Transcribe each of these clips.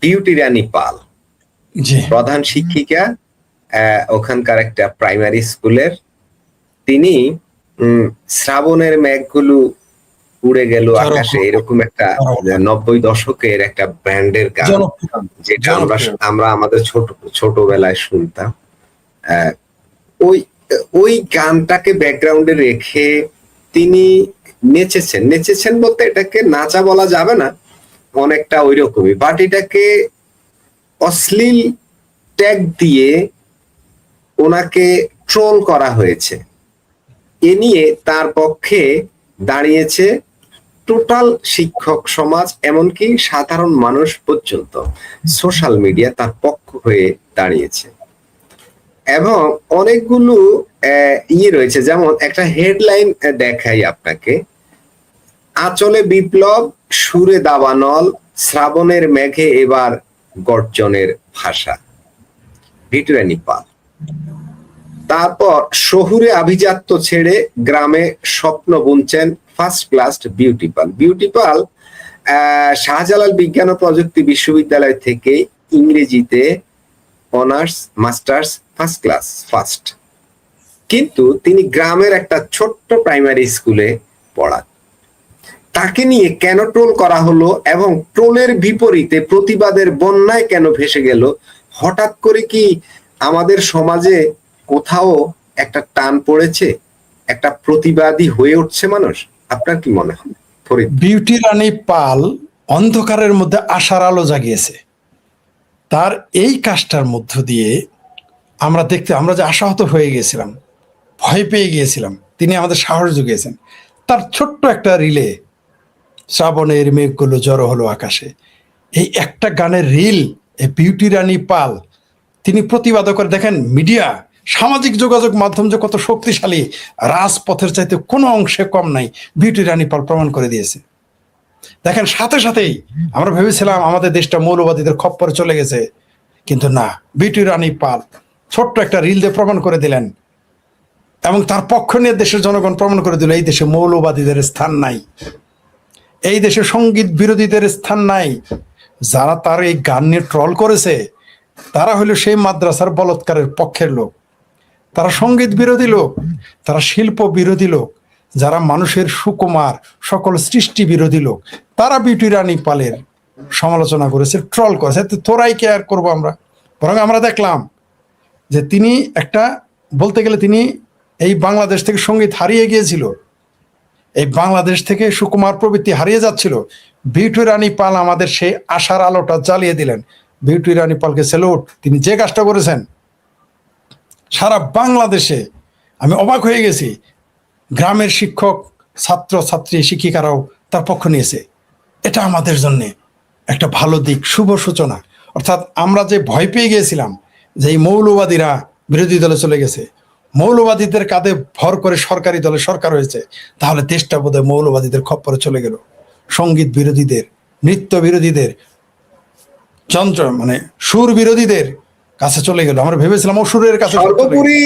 Beauty রানী পাল, প্রধান শিক্ষিকা ওখানকার একটা প্রাইমারি স্কুলের। তিনি শ্রাবণের মেঘগুলো উড়ে গেল আকাশে, এরকম একটা 90 দশকের একটা ব্যান্ডের গান, যেটা আমরা আমাদের ছোটবেলায় শুনতাম। ওই গানটাকে ব্যাকগ্রাউন্ডে রেখে তিনি নেচেছেন বলতে এটাকে নাচা বলা যাবে না, অনেকটা ওই রকমই, বাট এটাকে অশ্লীল ট্যাগ দিয়ে ওনাকে ট্রোল করা হয়েছে। এ নিয়ে তার পক্ষে দাঁড়িয়েছে টোটাল শিক্ষক সমাজ, এমনকি সাধারণ মানুষ পর্যন্ত। সোশ্যাল মিডিয়া তার পক্ষ হয়ে দাঁড়িয়েছে এবং অনেকগুলো রয়েছে, যেমন একটা হেডলাইন দেখাই আপনাকে, আঁচলে বিপ্লব, সুরে দাবানল, শ্রাবণের মেঘে এবার গর্জনের ভাষা, বিউটি রানী পাল। তারপর শহুরে আভিজাত্য ছেড়ে গ্রামে স্বপ্ন বুনছেন ফার্স্ট ক্লাস বিউটি পাল। বিউটি পাল শাহজালাল বিজ্ঞান ও প্রযুক্তি বিশ্ববিদ্যালয় থেকে ইংরেজিতে honours masters first class first, কিন্তু তিনি গ্রামের একটা ছোট্ট প্রাইমারি স্কুলে পড়ান। তাকে নিয়ে কেন ট্রোল করা হলো এবং ট্রোলের বিপরীতে প্রতিবাদের বন্যায় কেন ভেসে গেল? হঠাৎ করে কি আমাদের সমাজে কোথাও একটা টান পড়েছে, একটা প্রতিবাদী হয়ে উঠছে মানুষ? আপনার কি মনে হয়? বিউটি রানী পাল অন্ধকারের মধ্যে আশার আলো জাগিয়েছে। তার এই কাজটার মধ্য দিয়ে আমরা যে আশাহত হয়ে গিয়েছিলাম, ভয় পেয়ে গিয়েছিলাম, তিনি আমাদের সাহস জুগিয়েছেন। তার ছোট্ট একটা রিলে, শ্রাবণের মেঘগুলো জড়ো হলো আকাশে, এই একটা গানের রিল বিউটি রানী পাল তিনি প্রতিবাদ করে। দেখেন, মিডিয়া, সামাজিক যোগাযোগ মাধ্যম যে কত শক্তিশালী, রাজপথের চাইতে কোনো অংশে কম নাই, বিউটি রানী পাল প্রমাণ করে দিয়েছে। দেখেন, সাথে সাথেই আমরা ভেবেছিলাম আমাদের দেশটা মৌলবাদীদের খপ্পরে চলে গেছে, কিন্তু না, বিউটি রানী পাল ছোট্ট একটা রিল দিয়ে প্রমাণ করে দিলেন এবং তার পক্ষ নিয়ে দেশের জনগণ প্রমাণ করে দিল এই দেশে মৌলবাদীদের স্থান নাই, এই দেশে সঙ্গীত বিরোধীদের স্থান নাই। যারা তার এই গান নিয়ে ট্রল করেছে তারা হলো সেই মাদ্রাসার বলৎকারের পক্ষের লোক, তারা সঙ্গীত বিরোধী লোক, তারা শিল্প বিরোধী লোক, যারা মানুষের সুকুমার সকল সৃষ্টি বিরোধী লোক, তারা বিউটি রানী পালের সমালোচনা করেছে, ট্রল করেছে। তোরাই কেয়ার করবো আমরা? বরং আমরা দেখলাম যে তিনি একটা, বলতে গেলে তিনি এই বাংলাদেশ থেকে সঙ্গীত হারিয়ে গিয়েছিল, এই বাংলাদেশ থেকে সুকুমার প্রবৃত্তি হারিয়ে যাচ্ছিল। বিউটি রানী পাল আমাদের সেই আশার আলোটা জ্বালিয়ে দিলেন। বিউটি রানী পালকে স্যালুট। তিনি যে কাজটা করেছেন সারা বাংলাদেশে আমি অবাক হয়ে গেছি। গ্রামের শিক্ষক, ছাত্র ছাত্রী, শিক্ষিকারাও তার পক্ষ নিয়েছে। এটা আমাদের জন্য একটা ভালো দিক, শুভ সূচনা। অর্থাৎ আমরা যে ভয় পেয়ে গিয়েছিলাম যে এই মৌলবাদীরা বিরোধী দলে চলে গেছে, মৌলবাদীদের কাঁধে ভর করে সরকারি দলে সরকার হয়েছে, তাহলে দেশটা বোধহয় মৌলবাদীদের খপ্পরে চলে গেল, সঙ্গীত বিরোধীদের, নৃত্য বিরোধীদের, সুর বিরোধীদের কাছে চলে গেল। আমরা ভেবেছিলাম অসুরের কাছে। সর্বোপরি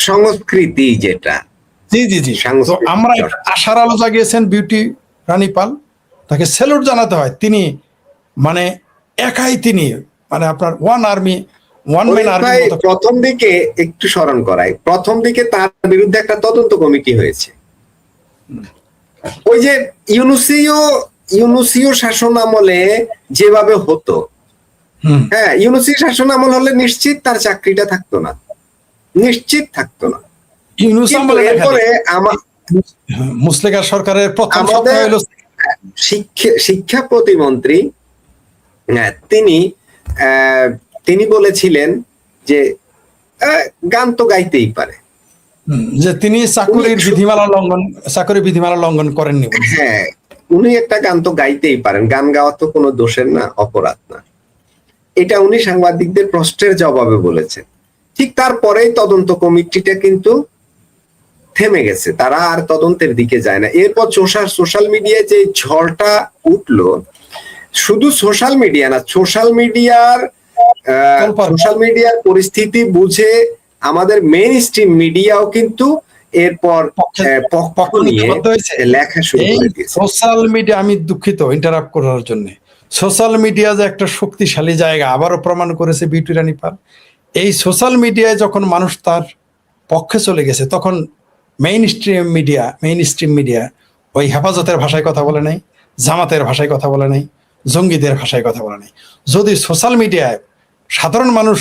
সংস্কৃতি যেটা, জি জি জি, তো আমরা আশার আলো জাগিয়েছেন বিউটি রানী পাল, তাকে স্যালুট জানাতে হয়। তিনি একাই, তিনি আপনার one army, one man army. প্রথম দিকে একটু স্মরণ করাই, প্রথম দিকে তার বিরুদ্ধে একটা তদন্ত কমিটি হয়েছে। ওই যে ইউনুসীয় শাসন আমলে যেভাবে হতো, হ্যাঁ, ইউনুসী শাসন আমল হলে নিশ্চিত তার চাকরিটা থাকতো না, নিশ্চিত থাকতো না। এরপরে মুসলিম সরকারের প্রথম শিক্ষা প্রতিমন্ত্রী তিনি বলেছিলেন যে গান তো গাইতেই পারে, যে তিনি চাকরির বিধিমালা লঙ্ঘন করেননি। হ্যাঁ, উনি একটা গান তো গাইতেই পারেন, গান গাওয়া তো কোনো দোষের না, অপরাধ না। এটা উনি সাংবাদিকদের প্রশ্নের জবাবে বলেছেন। ঠিক তারপরেই তদন্ত কমিটিটা কিন্তু থেমে গেছে, তারা আর তদন্তের দিকে যায় না। এরপর সোশ্যাল মিডিয়ায় যে ঝড়টা উঠলো, শুধু সোশ্যাল মিডিয়া না, সোশ্যাল মিডিয়ার পরিস্থিতি বুঝে আমাদের মেইন স্ট্রিম মিডিয়াও কিন্তু এরপর লেখা শুরু করে দিয়েছে। সোশ্যাল মিডিয়া, আমি দুঃখিত ইন্টারাপ্ট করার জন্য, সোশ্যাল মিডিয়া যে একটা শক্তিশালী জায়গা আবারও প্রমাণ করেছে বিউটি রানী পাল। এই সোশ্যাল মিডিয়ায় যখন মানুষ তার পক্ষে চলে গেছে, তখন মেইন স্ট্রিম মিডিয়া ওই হেফাজতের ভাষায় কথা বলে নাই, জামাতের ভাষায় কথা বলে নাই, জঙ্গিদের ভাষায় কথা বলে নাই। যদি সোশ্যাল মিডিয়ায় সাধারণ মানুষ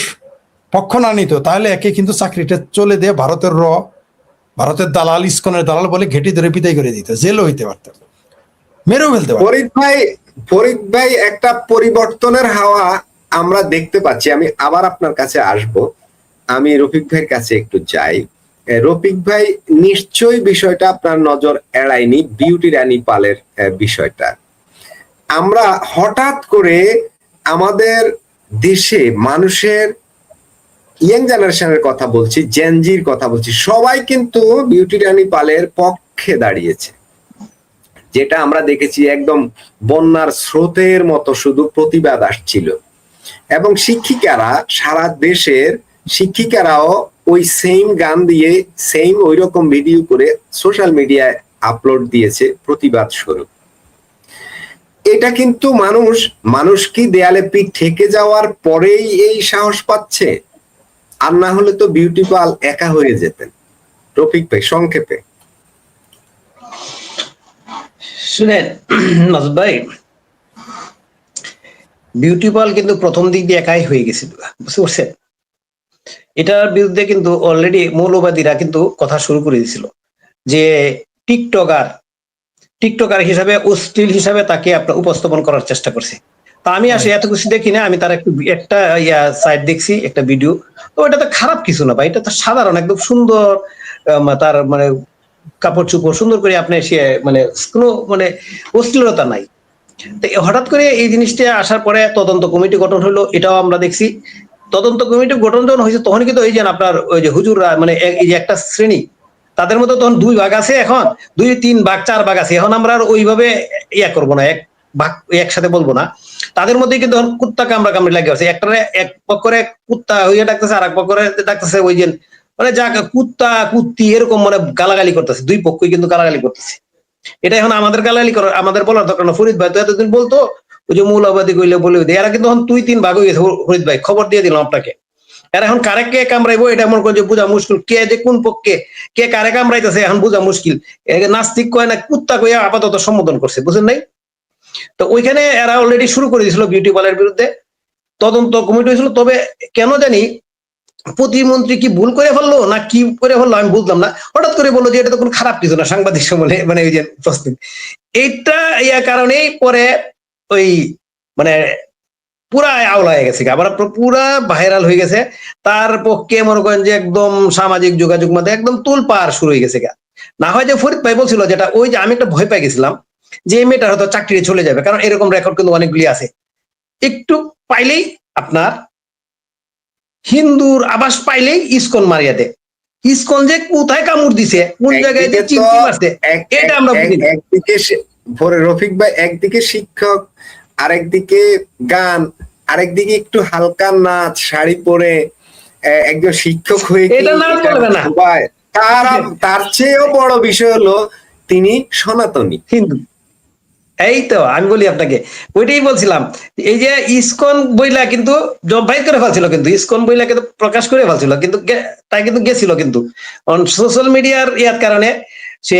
পক্ষ না নিত, তাহলে একে কিন্তু চাকরিটা চলে দিয়ে ভারতের দালাল, ইসকনের দালাল বলে ঘেটি ধরে পিটাই করে দিত, জেলও হইতে পারত, মেরেও ফেলতে পারত। ফরিদ ভাই একটা পরিবর্তনের হাওয়া আমরা দেখতে পাচ্ছি। আমি আবার আপনার কাছে আসব, আমি রফিক ভাইয়ের কাছে একটু যাই। রফিক ভাই, নিশ্চয়ই বিষয়টা আপনার নজর এড়ায়নি, বিউটি রানী পালের বিষয়টা। আমরা হঠাৎ করে আমাদের দেশে মানুষের, ইয়াং জেনারেশনের কথা বলছি, জেনজির কথা বলছি, সবাই কিন্তু বিউটি রানী পালের পক্ষে দাঁড়িয়েছে। যেটা আমরা দেখেছি একদম বন্যার স্রোতের মতো শুধু প্রতিবাদ আসছিল, এবং শিক্ষিকারা, সারা দেশের শিক্ষিকারাও ওই সেম গান দিয়ে সেম ওই রকম ভিডিও করে সোশ্যাল মিডিয়ায় আপলোড দিয়েছে প্রতিবাদ স্বরূপ। এটা কিন্তু মানুষ কি দেয়ালে পিঠ ঠেকে যাওয়ার পরেই এই সাহস পাচ্ছে? আর না হলে তো বিউটি পাল একা হয়ে যেতেন। রফিক ভাই, সংক্ষেপে। শুনেন মাসুদ ভাই, বিউটি পাল কিন্তু প্রথম দিক দিয়ে একাই হয়ে গেছিল, বুঝতে পারছেন? এটার বিরুদ্ধে কিন্তু অলরেডি মৌলবাদীরা কিন্তু কথা শুরু করে দিয়েছিল যে টিকটকার হিসাবে, অশ্লীল হিসাবে তাকে আপনার উপস্থাপন করার চেষ্টা করছে। তা আমি আসলে এত কিছু দেখি না, আমি তার একটা সাইট দেখছি, একটা ভিডিও। তো এটা তো খারাপ কিছু না ভাই, এটা তো সাধারণ, একদম সুন্দর, তার মানে কাপড় চোপড় সুন্দর করে আপনি সে মানে কোনো মানে অশ্লীলতা নাই। তো হঠাৎ করে এই জিনিসটা আসার পরে তদন্ত কমিটি গঠন হলো, এটাও আমরা দেখছি। তদন্ত কমিটি গঠন যখন হয়েছে, তখন কিন্তু ওই যে আপনার ওই যে হুজুররা, মানে এই যে একটা শ্রেণী, তাদের মধ্যে তখন 2 ভাগ আছে, এখন 2, 3 ভাগ, 4 ভাগ আছে। এখন আমরা আর ওইভাবে করবো না, এক ভাগ একসাথে বলবো না। তাদের মধ্যে কিন্তু কুত্তা কামড়ি লাগে আছে। একটা এক পক্ষরে কুত্তা হইয়া ডাকতেছে, আর এক পক্ষরে ডাকতেছে ওই যে মানে যা কুত্তা কুত্তি এরকম মানে গালাগালি করতেছে, 2 পক্ষই কিন্তু গালাগালি করতেছে। এটা এখন আমাদের গালাগালি করে আমাদের বলার দরকার না। ফরিদ ভাই তো এতদিন বলতো ওই যে মৌলবাদী কইলে বলে দেয়, এরা কিন্তু এখন 2-3 ভাগ হয়ে গেছে। ফরিদ ভাই, খবর দিয়ে দিলাম আপনাকে। এরা এখন কারে কে কামড়াইবো এটা মনে করে বোঝা মুশকিল, কে যে কোন পক্ষে কে কারে কামড়াইতেছে এখন বোঝা মুশকিল। নাস্তিক কয় না কুত্তা কইয়া আপাতত সম্বোধন করছে, বুঝেন নাই? তো ওইখানে এরা অলরেডি শুরু করে দিয়েছিল বিউটি পার্লারের বিরুদ্ধে, তদন্ত কমিটি হয়েছিল। তবে কেন জানি প্রতিমন্ত্রী কি ভুল করে ফেললো না কি করে ফেললো আমি বুঝলাম না, হঠাৎ করে বললো যে এটা তো কোনো খারাপ কিছু না, সাংবাদিক সম্মেলনে মানে ওই যে প্রশ্ন, এইটা কারণেই পরে ওই মানে পুরা আওলা হয়ে গেছে, আবার পুরা ভাইরাল হয়ে গেছে। তার পক্ষে মনে করেন যে একদম সামাজিক যোগাযোগ মধ্যে একদম তোলপাড় শুরু হয়ে গেছে। না হয় যে ফরিদ ভাই বলছিল যেটা, ওই যে আমি একটা ভয় পেয়ে গেছিলাম যে এই মেয়েটার হয়তো চাকরি চলে যাবে, কারণ এরকম রেকর্ড কিন্তু অনেকগুলি আছে। একটু পাইলেই আপনার হিন্দুর আবাস পাইলেই ইসকন মারিয়া দেয়। ইসকন যে কোথায় কামড় দিছে, কোন জায়গায় যে চিমটি মারছে, এটা আমরা বুঝি না। একদিকে রফিক ভাই, একদিকে শিক্ষক, আরেকদিকে গান, আরেকদিকে একটু হালকা নাচ, শাড়ি পরে একজন শিক্ষক হয়ে এটা নাচ বলবে না, তার চেয়েও বড় বিষয় হলো তিনি সনাতনী হিন্দু। এই তো আমি বলি আপনাকে, ওইটাই বলছিলাম। এই যে ইসকন বইলা কিন্তু জবাই করে ফেলছিল, কিন্তু ইসকন বইলা কিন্তু প্রকাশ করে ফেলছিল, কিন্তু তাই কিন্তু গেছিল, কিন্তু সোশ্যাল মিডিয়ার ইয়ার কারণে সে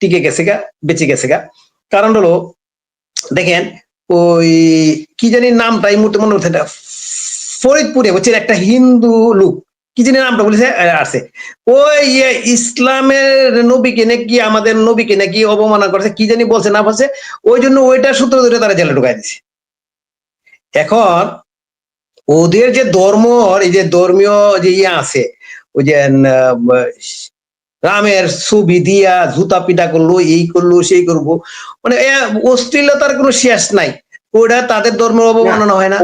টিকে গেছে গা, বেঁচে গেছে গা। কারণ হলো দেখেন ওই কি জানি নামটা এই মুহূর্তে মনে হচ্ছে, ফরিদপুরে হচ্ছে একটা হিন্দু লোক, কি জানি নামটা বলেছে আছে, ওই ইসলামের নবীকে নাকি আমাদের নবীকে নাকি অবমাননা করছে, কি জানি বলছে না বলছে, ওই জন্য ওইটা সূত্র ধরে তারা জেলে ঢুকাই দিছে। এখন ওদের যে ধর্ম, এই যে ধর্মীয় যে আছে, ওই যে রামের ছবি দিয়া জুতা পিটা করলো, এই করলো সেই করবো, মানে অশ্লীলতার কোনো শেষ নাই। ওটা তাদের ধর্মের অবমাননা হয় না?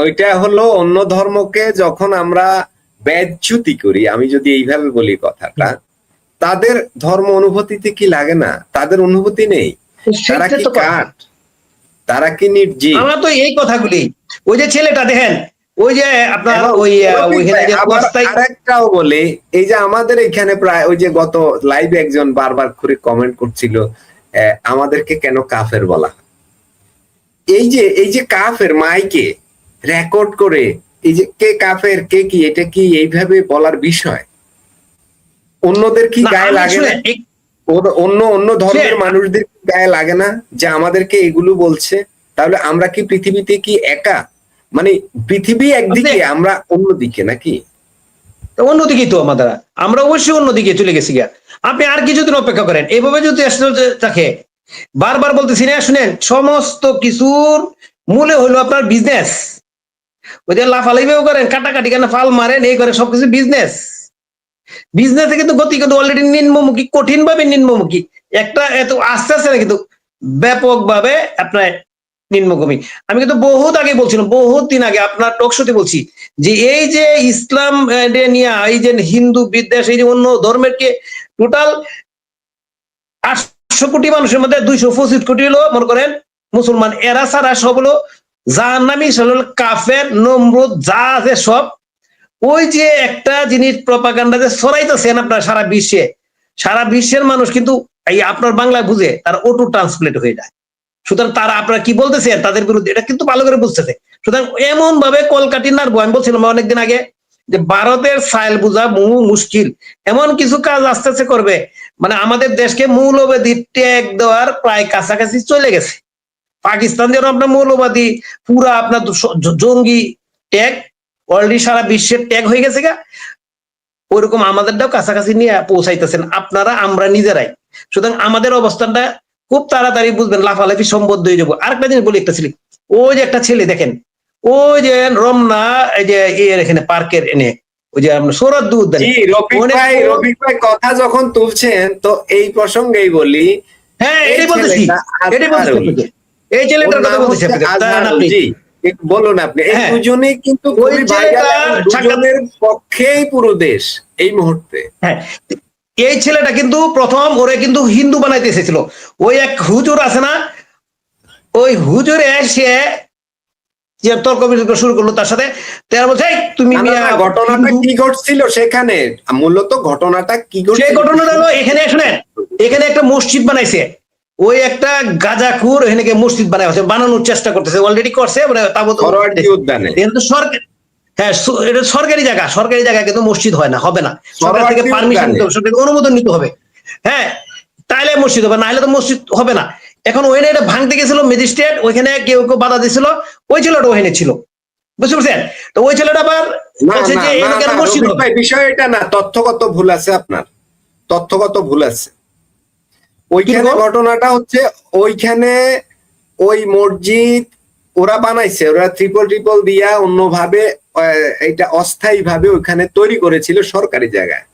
ওইটা হলো অন্য ধর্মকে যখন আমরা বেজ্জতি করি, আমি যদি এইভাবে বলি কথাটা, তাদের ধর্ম অনুভূতিতে কি লাগে না? তাদের অনুভূতি নেই, তারা কি কাঠ, তারা কি নির্জীব? আমার তো এই কথাগুলি, ওই যে ছেলেটা দেখেন, ওই যে আপনার ওই আরেকটাও বলে, এই যে আমাদের এখানে প্রায় ওই যে গত লাইভে একজন বারবার করে কমেন্ট করছিল আমাদেরকে কেন কাফের বলা, এই যে কাফের মাইকে রেকর্ড করে এই যে কে কাফের কে কি, এটা কি এইভাবে বলার বিষয়? অন্যদের কি না, গায়ে আমি লাগে না? শুনেন, অন্য অন্য ধর্মের সে- মানুষদের কি গায়ে লাগে না যে আমাদেরকে এগুলো বলছে? তাহলে আমরা কি পৃথিবীতে কি একা? মানে পৃথিবী একদিকে, আমরা অন্যদিকে নাকি? অন্যদিকেই তো আমরা অবশ্যই অন্যদিকে চলে গেছি গিয়া। আপনি আর কিছুদিন অপেক্ষা করেন, এইভাবে যদি থাকে, বারবার বলতেছি না, শুনেন, সমস্ত কিছুর মূলে হলো আপনার বিজনেস। ওই যে লাফালাফিও করেন, কাটাকাটি কেন ফাল মারেন, এই করে সবকিছু বিজনেস। বিজনেসে কিন্তু গতি কিন্তু অলরেডি নিম্নমুখী, কঠিন ভাবে নিম্নমুখী। একটা এত আস্তে আস্তে না, কিন্তু ব্যাপক ভাবে আপনার নিম্নগামী। আমি কিন্তু বহুত আগে বলছিলাম, বহুত দিন আগে আপনার টকশোতে বলছি যে এই যে ইসলাম নিয়ে, এই যে হিন্দু বিদ্বেষ, এই যে অন্য ধর্মের কে টোটাল 800 কোটি মানুষের মধ্যে 225 কোটি হলো মনে করেন মুসলমান, এরা ছাড়া সব হলো জাহান্নামী, কাফের, নমরুদ, যা আছে সব। ওই যে একটা জিনিস প্রপাগান্ডা যে ছড়াইতেছেন আপনার সারা বিশ্বের মানুষ কিন্তু এই আপনার বাংলায় বুঝে তারা অটো ট্রান্সলেট হয়ে যায়। সুতরাং তারা আপনারা কি বলতেছেন তাদের বিরুদ্ধে, এটা কিন্তু ভালো করে বুঝতেছে। সুতরাং এমন ভাবে কলকাঠি নাড়বো, আমি বলছিলাম অনেকদিন আগে যে ভারতের সাইল বোঝা বহু মুশকিল, এমন কিছু কাজ আস্তে আস্তে করবে, মানে আমাদের দেশকে মৌলবাদী ট্যাগ দেওয়ার প্রায় কাছাকাছি চলে গেছে। পাকিস্তান যেন আপনার মৌলবাদী পুরা আপনার জঙ্গি ট্যাগ অলরেডি সারা বিশ্বের ট্যাগ হয়ে গেছে গা, ওইরকম আমাদেরটাও কাছাকাছি নিয়ে পৌঁছাইতেছেন আপনারা, আমরা নিজেরাই। সুতরাং আমাদের অবস্থানটা খুব তাড়াতাড়ি বুঝবেন, লাফালাফি সম্বদ্ধ হয়ে যাবো। আরেকটা জিনিস বলি, একটা ছেলে, ওই যে একটা ছেলে দেখেন, ওই যে রমনা, এই যে এর এখানে পার্কের এনে, ওই যে আপনার সৌরদ্দ উদ্যানে, রফিক ভাই কথা যখন তুলছেন তো এই প্রসঙ্গেই বলি। হ্যাঁ এই এটাই বলতেছি, ছেলেটা এই ছেলেটার কথা বলতেছি আপনি। জি, বলুন আপনি। এই হ্যাঁ, দুজনেই কিন্তু ওই খুবই ছেলেটা ভাইরাল, দুজনের পক্ষেই পুরো দেশ এই মুহূর্তে। হ্যাঁ, এই ছেলেটা কিন্তু প্রথম ওরে কিন্তু হিন্দু বানাইতে এসেছিল। ওই এক হুজুর আছে না, ওই হুজুরে সে যে তর্ক বিতর্ক শুরু করলো তার সাথে, তারা বলছে এই তুমি ঘটনাটা কি ঘটছিল সেখানে? মূলত ঘটনাটা কি ঘটছিল? সেই ঘটনাটা হলো, এখানে শুনেন, এখানে একটা মসজিদ বানাইছে, ওই একটা গাজাখুর এখানে মসজিদ বানানোর চেষ্টা করতেছে, অলরেডি করছে, উদ্যানে। কিন্তু সরকার, হ্যাঁ এটা সরকারি জায়গা কিন্তু মসজিদ হয় না, হবে না, সরকার থেকে পারমিশন নিতে হবে, সরকার থেকে অনুমোদন নিতে হবে। হ্যাঁ, তাইলে মসজিদ হবে, না হলে তো মসজিদ হবে না। এখন ওইখানে এটা ভাঙতে গেছিল ম্যাজিস্ট্রেট, ওইখানে কেউ কেউ বাধা দিছিল, ওই ছেলেটা ওখানে ছিল, বুঝতে পারছেন? তো ওই ছেলেটা আবার বলছে যে এখানে মসজিদ হবে। বিষয় এটা না, তথ্যগত ভুল আছে আপনার, তথ্যগত ভুল আছে। ওইখানে ঘটনাটা হচ্ছে, ওইখানে ওই মসজিদ ওরা বানাইছে, ওরা ট্রিপল দিয়া অন্যভাবে এটা অস্থায়ী ভাবে ওইখানে তৈরি করেছিল সরকারি জায়গায়।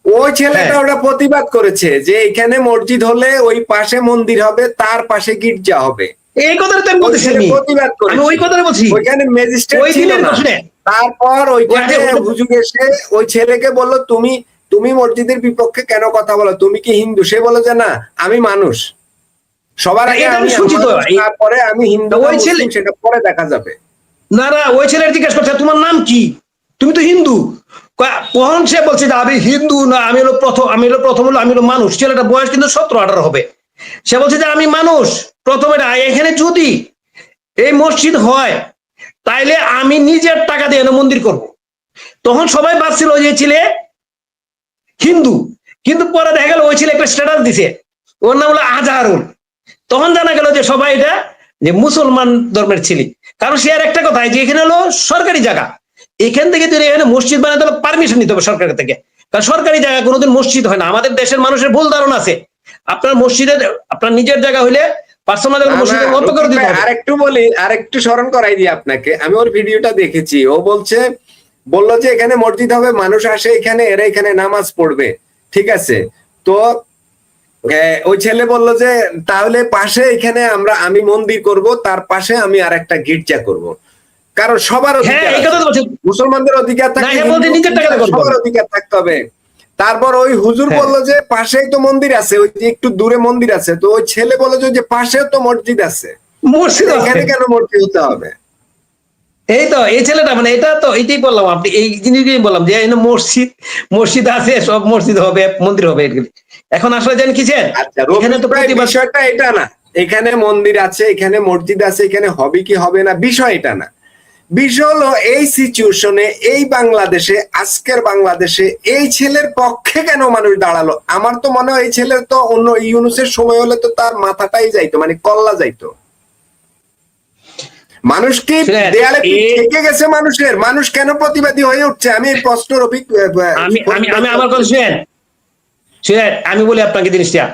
ওই ছেলেটা ওরা প্রতিবাদ করেছে যে এখানে মসজিদ হলে ওই পাশে মন্দির হবে, তার পাশে গির্জা হবে। এই কথাটা তো আমি বলতেছি, প্রতিবাদ করে আমি ওই কথাটা বলছি। ওইখানে ম্যাজিস্ট্রেট ছিল না। তারপর ওইখানে হুজুর এসে ওই ছেলেকে বললো, তুমি মসজিদের বিপক্ষে কেন কথা বলো, তুমি কি হিন্দু? সে বলে যে না, আমি মানুষ, সবার আগে আমি সূচিত, তারপরে আমি হিন্দু মুসলিম সেটা পরে দেখা যাবে। না না, ওই ছেলের জিজ্ঞেস করছে তোমার নাম কি, তুমি তো হিন্দু। কখন সে বলছে যে আমি হিন্দু না, আমি হলো প্রথম হলো আমি হলো মানুষ। ছেলেটা বয়স কিন্তু 17-18 হবে। সে বলছে যে আমি মানুষ, প্রথমে এখানে যদি এই মসজিদ হয় তাইলে আমি নিজের টাকা দিয়ে মন্দির করব। তখন সবাই ভাবছিল যে ছেলে হিন্দু, কিন্তু পরে দেখা গেল ওই ছেলে একটা স্ট্যাটাস দিছে, ওর নাম হলো আজহারুল। তখন জানা গেল যে সবাই এটা যে মুসলমান ধর্মের ছেলে। কারণ সে আর একটা কথা, যে এখানে হলো সরকারি জায়গা, এখান থেকে যদি এখানে মসজিদ বানাতে হলে পারমিশন নিতে হবে সরকার থেকে, কারণ সরকারি জায়গা কোনোদিন মসজিদ হয় না। আমাদের দেশের মানুষের ভুল ধারণা আছে, আপনার মসজিদের আপনার নিজের জায়গা হইলে পার্সোনাল মসজিদের মতো করে দিতে হবে। আরেকটু স্মরণ করাই দিই আপনাকে, আমি ওর ভিডিওটা দেখেছি। ও বললো যে এখানে মসজিদ হবে, মানুষ আসে এখানে, এরা এখানে নামাজ পড়বে, ঠিক আছে। তো ওই ছেলে বললো যে তাহলে পাশে এখানে আমি মন্দির করব, তার পাশে আমি আর একটা গির্জা করব, কারণ সবার মুসলমানদের অধিকার থাকে, সবার অধিকার থাকতে হবে। তারপর ওই হুজুর বললো যে পাশেই তো মন্দির আছে, ওই যে একটু দূরে মন্দির আছে। তো ওই ছেলে বললো যে পাশেও তো মসজিদ আছে, এখানে কেন মসজিদ হতে হবে? এই তো এই ছেলেটা, মানে এটা তো এইটাই বললাম, আপনি এই জিনিসটাই বললাম যে মসজিদ আছে, সব মসজিদ হবে, মন্দির হবে। এখন আসলে জানেন কি, এখানে তো বিষয়টা এটা না, এখানে মন্দির আছে, এখানে মসজিদ আছে, এখানে হবে কি হবে না বিষয় এটা না। বিষয় হলো এই সিচুয়েশনে, এই বাংলাদেশে, আজকের বাংলাদেশে এই ছেলের পক্ষে কেন মানুষ দাঁড়ালো? আমার তো মনে হয় এই ছেলের তো অন্য ইউনুসের সময় হলে তো তার মাথাটাই যাইতো, মানে কল্লা যাইতো। মানুষ কি দেয়ালে থেকে গেছে? মানুষ কেন প্রতিবাদী হয়ে উঠছে? আমি এই প্রশ্নের আমি আমার কথা শুনেন, আমি বলি আপনাকে জিনিসটা,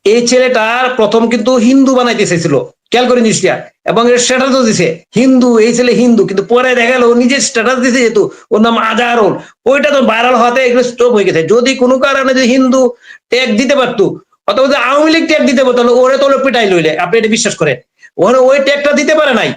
এই ছেলেটার প্রথম কিন্তু হিন্দু বানাইতে চাইছিল, খেয়াল করে জিনিসটা, এবং এর স্ট্যাটাসও দিছে হিন্দু, এই ছেলে হিন্দু, কিন্তু পরে দেখা গেল ও নিজের স্ট্যাটাস দিছে যেহেতু ওর নাম আজহারুল, ওইটা তো ভাইরাল হওয়াতে এগুলো স্টপ হয়ে গেছে। যদি কোনো কারণে যদি হিন্দু ট্যাগ দিতে পারতো, অথবা যদি আওয়ামী লীগ ট্যাগ দিতে পারতো, ওরে তো পিটাই লইলে, আপনি এটা বিশ্বাস করেন? ওখানে ওই ট্যাগটা দিতে পারে নাই,